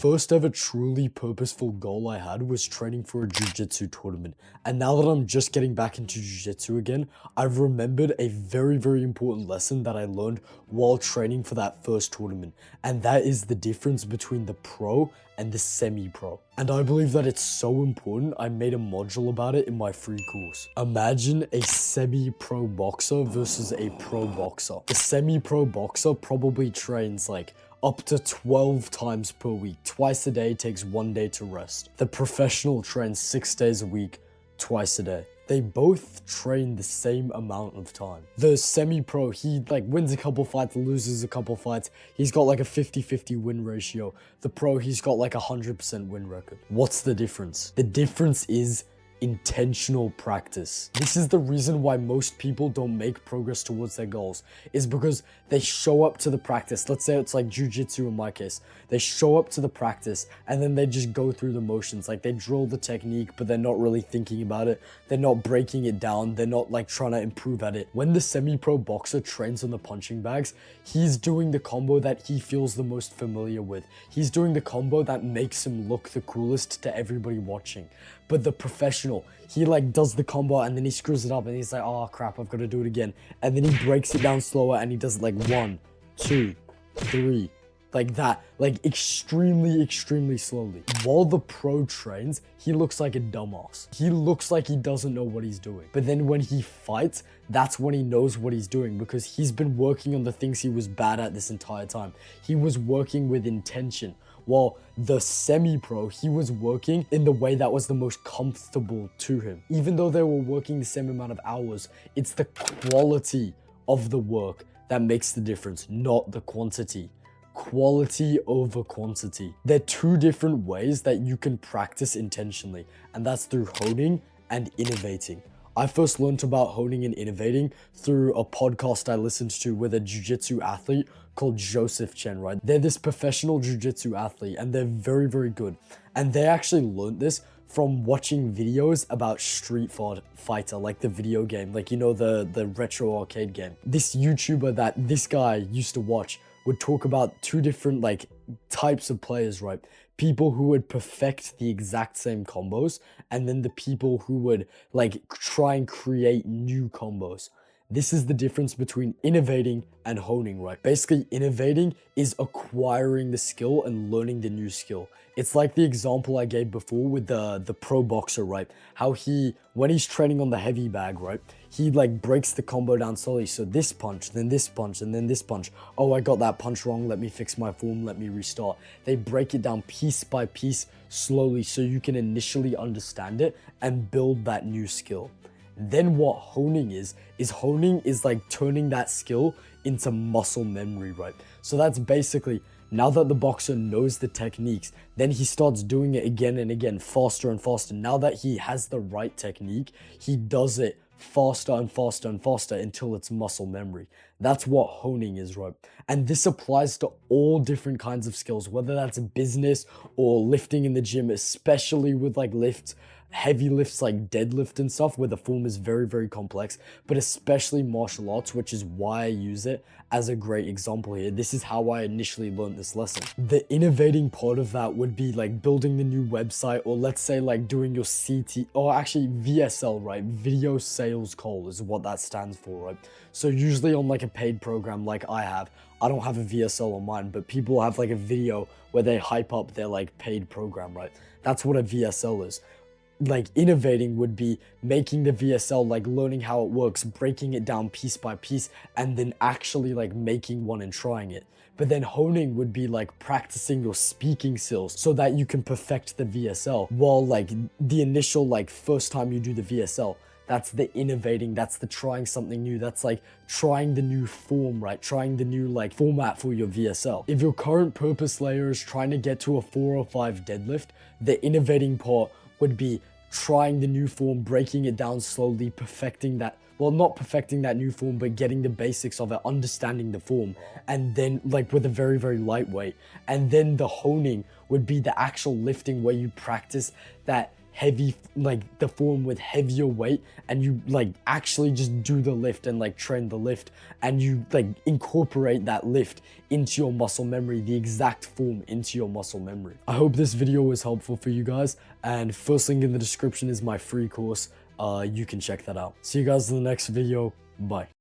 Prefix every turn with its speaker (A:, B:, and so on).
A: first ever truly purposeful goal I had was training for a jiu-jitsu tournament. And now that I'm just getting back into jiu-jitsu again, I've remembered a very, very important lesson that I learned while training for that first tournament. And that is the difference between the pro and the semi-pro. And I believe that it's so important, I made a module about it in my free course. Imagine a semi-pro boxer versus a pro boxer. The semi-pro boxer probably trains like up to 12 times per week. Twice a day, takes 1 day to rest. The professional trains 6 days a week, twice a day. They both train the same amount of time. The semi-pro, he like wins a couple fights, loses a couple fights. He's got like a 50-50 win ratio. The pro, he's got like 100% win record. What's the difference? The difference is intentional practice. This is the reason why most people don't make progress towards their goals, is because they show up to the practice. Let's say it's like jiu-jitsu in my case. They show up to the practice and then they just go through the motions. Like they drill the technique, but they're not really thinking about it. They're not breaking it down. They're not like trying to improve at it. When the semi-pro boxer trains on the punching bags, he's doing the combo that he feels the most familiar with. He's doing the combo that makes him look the coolest to everybody watching. But the professional, he like does the combo and then he screws it up and he's like, oh crap, I've got to do it again. And then he breaks it down slower and he does it like 1, 2, 3, like that, like extremely slowly. While the pro trains, he looks like a dumbass. He looks like he doesn't know what he's doing. But then when he fights, that's when he knows what he's doing, because he's been working on the things he was bad at this entire time. He was working with intention. While the semi-pro, he was working in the way that was the most comfortable to him. Even though they were working the same amount of hours, it's the quality of the work that makes the difference, not the quantity. Quality over quantity. They're two different ways that you can practice intentionally, and that's through honing and innovating. I first learned about honing and innovating through a podcast I listened to with a jiu-jitsu athlete called Joseph Chen, right? They're this professional jiu-jitsu athlete and they're very, very good. And they actually learned this from watching videos about Street Fighter, like the video game, like, you know, the retro arcade game. This YouTuber that this guy used to watch would talk about two different like types of players, right? People who would perfect the exact same combos, and then the people who would like try and create new combos. This is the difference between innovating and honing, right? Basically, innovating is acquiring the skill and learning the new skill. It's like the example I gave before with the pro boxer, right? How when he's training on the heavy bag, right? He like breaks the combo down slowly. So this punch, then this punch, and then this punch. Oh, I got that punch wrong. Let me fix my form. Let me restart. They break it down piece by piece slowly so you can initially understand it and build that new skill. Then what honing is honing is like turning that skill into muscle memory, right? So that's basically, now that the boxer knows the techniques, then he starts doing it again and again, faster and faster. Now that he has the right technique, he does it faster and faster and faster until it's muscle memory. That's what honing is, right? And this applies to all different kinds of skills, whether that's business or lifting in the gym, especially with like heavy lifts like deadlift and stuff, where the form is very, very complex, but especially martial arts, which is why I use it as a great example here. This is how I initially learned this lesson. The innovating part of that would be like building the new website, or let's say like doing your CT, or actually VSL, right? Video sales call is what that stands for, right? So usually on like a paid program like I don't have a VSL on mine, but people have like a video where they hype up their like paid program, right? That's what a VSL is. Like innovating would be making the VSL, like learning how it works, breaking it down piece by piece, and then actually like making one and trying it. But then honing would be like practicing your speaking skills so that you can perfect the VSL. While like the initial like first time you do the VSL, that's the innovating, that's the trying something new, that's like trying the new form, right? Trying the new like format for your VSL. If your current purpose layer is trying to get to a 405 deadlift, the innovating part would be trying the new form, breaking it down slowly, perfecting that, well, not perfecting that new form, but getting the basics of it, understanding the form, and then like with a very, very lightweight. And then the honing would be the actual lifting where you practice that heavy, like the form with heavier weight, and you like actually just do the lift and like train the lift, and you like incorporate that lift into your muscle memory, the exact form into your muscle memory. I hope this video was helpful for you guys, and first link in the description is my free course. You can check that out. See you guys in the next video. Bye.